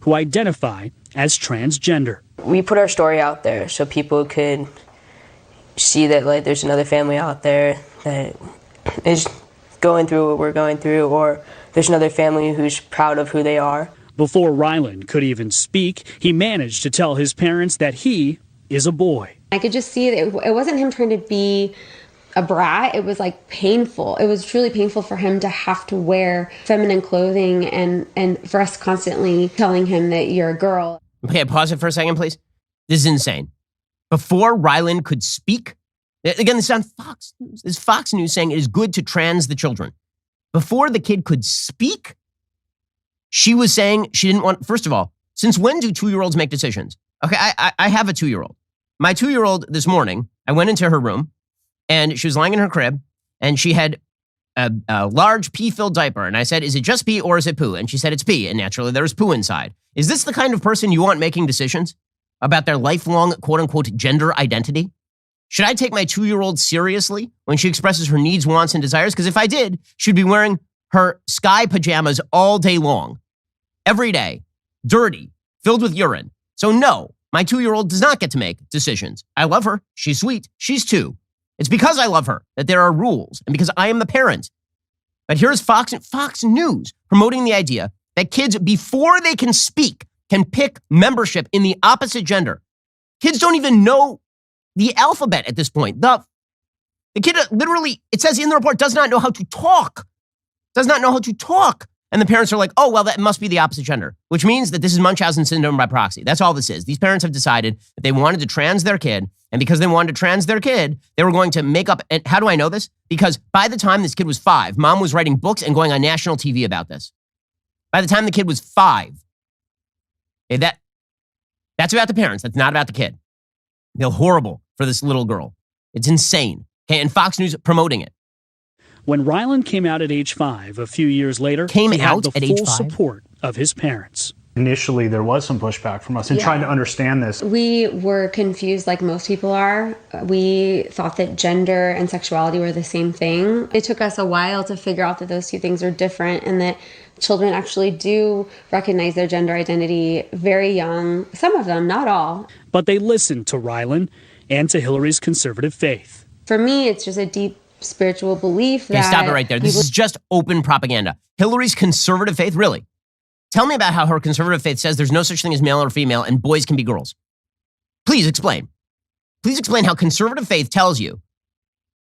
who identify as transgender. We put our story out there so people could see that like there's another family out there that is going through what we're going through, or there's another family who's proud of who they are. Before Rylan could even speak, he managed to tell his parents that he is a boy. I could just see that it wasn't him trying to be a brat. It was like painful. It was truly painful for him to have to wear feminine clothing and for us constantly telling him that you're a girl. Okay, pause it for a second, please. This is insane. Before Rylan could speak, again, this is on Fox News. This is Fox News saying it is good to trans the children. Before the kid could speak, she was saying she didn't want, first of all, since when do 2-year-olds make decisions? Okay, I have a 2-year-old. My 2-year-old this morning, I went into her room and she was lying in her crib and she had a large pee-filled diaper. And I said, is it just pee or is it poo? And she said, it's pee. And naturally, there's poo inside. Is this the kind of person you want making decisions about their lifelong, quote unquote, gender identity? Should I take my 2-year-old seriously when she expresses her needs, wants, and desires? Because if I did, she'd be wearing her sky pajamas all day long, every day, dirty, filled with urine. So no, my 2-year-old does not get to make decisions. I love her. She's sweet. She's 2. It's because I love her that there are rules and because I am the parent. But here's Fox News promoting the idea that kids, before they can speak, can pick membership in the opposite gender. Kids don't even know the alphabet at this point. The kid literally, it says in the report, does not know how to talk. Does not know how to talk. And the parents are like, oh, well, that must be the opposite gender, which means that this is Munchausen syndrome by proxy. That's all this is. These parents have decided that they wanted to trans their kid. And because they wanted to trans their kid, they were going to make up. And how do I know this? Because by the time this kid was 5, mom was writing books and going on national TV about this. By the time the kid was 5. Okay, that's about the parents. That's not about the kid. They're horrible for this little girl. It's insane. Okay, and Fox News promoting it. When Rylan came out at age 5, a few years later, he had the at age full 5? support of his parents. Initially, there was some pushback from us in trying to understand this. We were confused like most people are. We thought that gender and sexuality were the same thing. It took us a while to figure out that those two things are different and that children actually do recognize their gender identity very young. Some of them, not all. But they listened to Rylan and to Hillary's conservative faith. For me, it's just a deep spiritual belief that... Okay, stop it right there. This is just open propaganda. Hillary's conservative faith, really? Tell me about how her conservative faith says there's no such thing as male or female and boys can be girls. Please explain. Please explain how conservative faith tells you.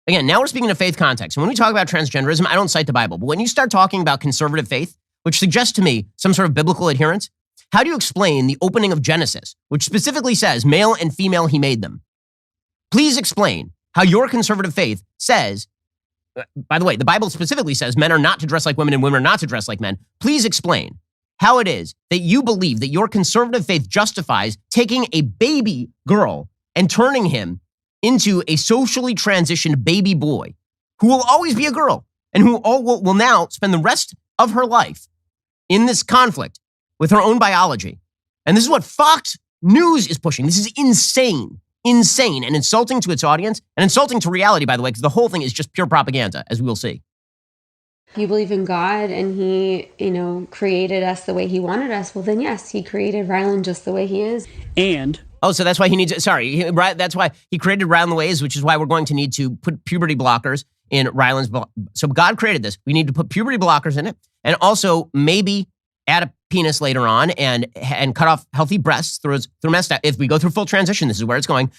Again, now we're speaking of faith context. And when we talk about transgenderism, I don't cite the Bible. But when you start talking about conservative faith, which suggests to me some sort of biblical adherence, how do you explain the opening of Genesis, which specifically says male and female he made them? Please explain how your conservative faith says, by the way, the Bible specifically says men are not to dress like women and women are not to dress like men. Please explain how it is that you believe that your conservative faith justifies taking a baby girl and turning him into a socially transitioned baby boy who will always be a girl and who will now spend the rest of her life in this conflict with her own biology. And this is what Fox News is pushing. This is insane and insulting to its audience and insulting to reality, by the way, because the whole thing is just pure propaganda, as we will see. If you believe in God and he, created us the way he wanted us, well then yes, he created Rylan just the way he is. And so that's why he needs, that's why he created Rylan the way he is, which is why we're going to need to put puberty blockers in Rylan's. So God created this. We need to put puberty blockers in it and also maybe add a penis later on and cut off healthy breasts through messed. If we go through full transition, this is where it's going.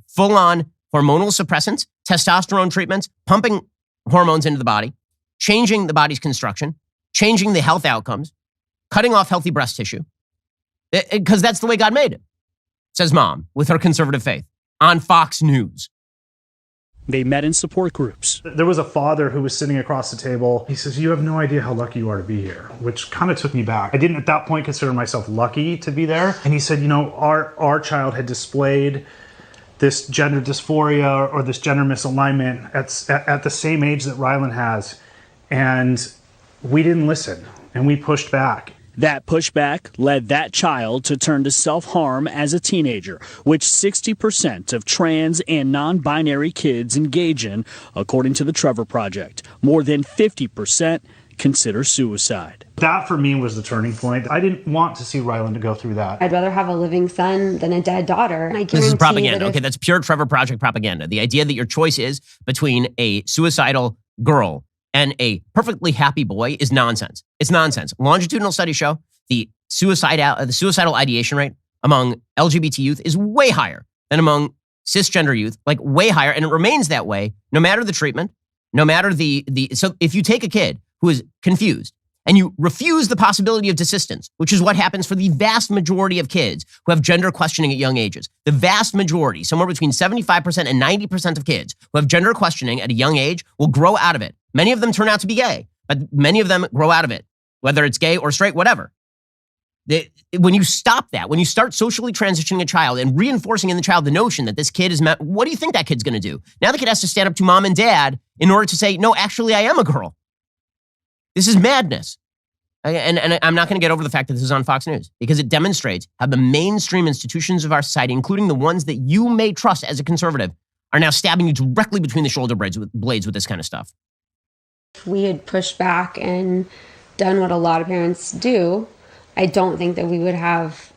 Full on hormonal suppressants, testosterone treatments, pumping hormones into the body, changing the body's construction, changing the health outcomes, cutting off healthy breast tissue, because that's the way God made it, says mom with her conservative faith on Fox News. They met in support groups. There was a father who was sitting across the table. He says, you have no idea how lucky you are to be here, which kind of took me back. I didn't at that point consider myself lucky to be there. And he said, our child had displayed this gender dysphoria or this gender misalignment at the same age that Rylan has. And we didn't listen and we pushed back. That pushback led that child to turn to self-harm as a teenager, which 60% of trans and non-binary kids engage in, according to the Trevor Project. More than 50% consider suicide. That for me was the turning point. I didn't want to see Ryland go through that. I'd rather have a living son than a dead daughter. I This is guarantee propaganda. that if- Okay, that's pure Trevor Project propaganda. The idea that your choice is between a suicidal girl and a perfectly happy boy is nonsense. It's nonsense. Longitudinal studies show the suicidal ideation rate among LGBT youth is way higher than among cisgender youth, like way higher, and it remains that way no matter the treatment, no matter so if you take a kid who is confused and you refuse the possibility of desistance, which is what happens for the vast majority of kids who have gender questioning at young ages. The vast majority, somewhere between 75% and 90% of kids who have gender questioning at a young age will grow out of it. Many of them turn out to be gay, but many of them grow out of it, whether it's gay or straight, whatever. When you stop that, when you start socially transitioning a child and reinforcing in the child the notion that this kid is, what do you think that kid's going to do? Now the kid has to stand up to mom and dad in order to say, no, actually, I am a girl. This is madness. And I'm not going to get over the fact that this is on Fox News because it demonstrates how the mainstream institutions of our society, including the ones that you may trust as a conservative, are now stabbing you directly between the shoulder blades with this kind of stuff. we had pushed back and done what a lot of parents do, I don't think that we would have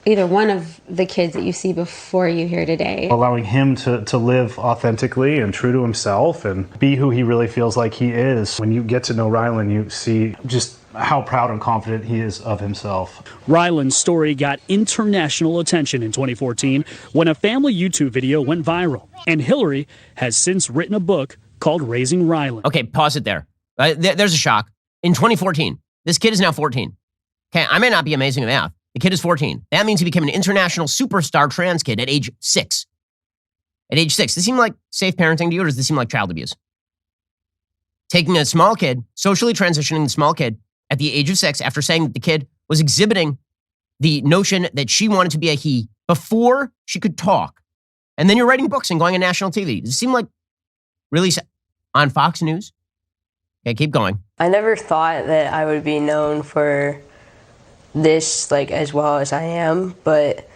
either one of the kids that you see before you here today. Allowing him to live authentically and true to himself and be who he really feels like he is. When you get to know Ryland, you see just how proud and confident he is of himself. Ryland's story got international attention in 2014 when a family YouTube video went viral. And Hillary has since written a book called Raising Ryland. Okay, pause it there. There's a shock. In 2014, this kid is now 14. Okay, I may not be amazing at math. The kid is 14. That means he became an international superstar trans kid at age 6. At age 6. Does this seem like safe parenting to you, or does this seem like child abuse? Taking a small kid, socially transitioning the small kid at the age of 6 after saying that the kid was exhibiting the notion that she wanted to be a he before she could talk. And then you're writing books and going on national TV. Does it seem like really on Fox News? Okay, keep going. I never thought that I would be known for this like as well as I am, but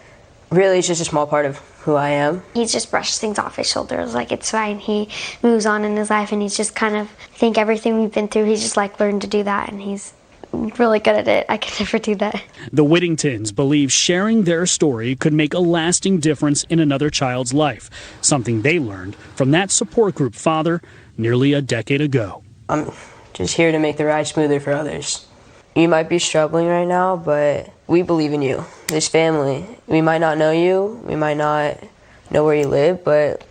really it's just a small part of who I am. He just brushes things off his shoulders like it's fine. He moves on in his life and he's just kind of, I think everything we've been through, he's just like learned to do that and he's really good at it. I could never do that. The Whittingtons believe sharing their story could make a lasting difference in another child's life, something they learned from that support group father nearly a decade ago. I'm just here to make the ride smoother for others. You might be struggling right now, but we believe in you, this family. We might not know you, we might not know where you live, but,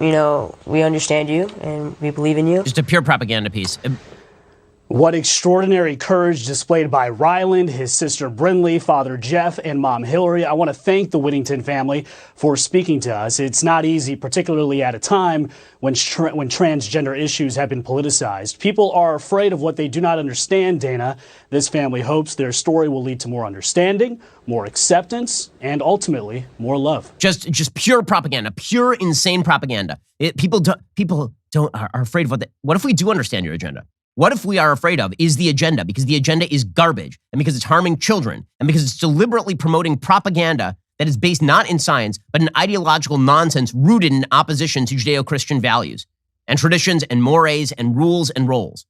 you know, we understand you and we believe in you. Just a pure propaganda piece. What extraordinary courage displayed by Ryland, his sister Brinley, father Jeff, and mom Hillary. I want to thank the Whittington family for speaking to us. It's not easy, particularly at a time when transgender issues have been politicized. People are afraid of what they do not understand, Dana. This family hopes their story will lead to more understanding, more acceptance, and ultimately more love. Just pure propaganda, pure insane propaganda. People are afraid of what if we do understand your agenda? What if we are afraid of is the agenda, because the agenda is garbage and because it's harming children and because it's deliberately promoting propaganda that is based not in science, but in ideological nonsense rooted in opposition to Judeo-Christian values and traditions and mores and rules and roles?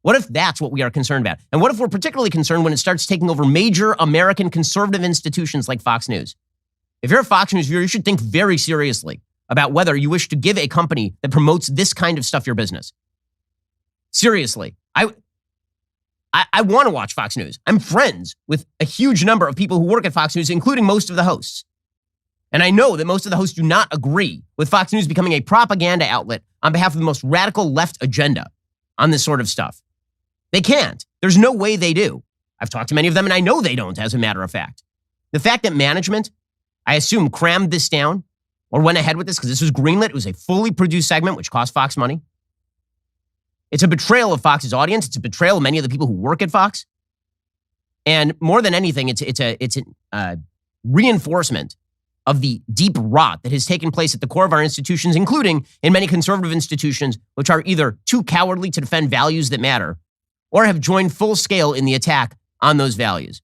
What if that's what we are concerned about? And what if we're particularly concerned when it starts taking over major American conservative institutions like Fox News? If you're a Fox News viewer, you should think very seriously about whether you wish to give a company that promotes this kind of stuff your business. Seriously, I want to watch Fox News. I'm friends with a huge number of people who work at Fox News, including most of the hosts. And I know that most of the hosts do not agree with Fox News becoming a propaganda outlet on behalf of the most radical left agenda on this sort of stuff. They can't. There's no way they do. I've talked to many of them, and I know they don't, as a matter of fact. The fact that management, I assume, crammed this down or went ahead with this because this was greenlit. It was a fully produced segment, which cost Fox money. It's a betrayal of Fox's audience. It's a betrayal of many of the people who work at Fox. And more than anything, it's a reinforcement of the deep rot that has taken place at the core of our institutions, including in many conservative institutions, which are either too cowardly to defend values that matter or have joined full scale in the attack on those values.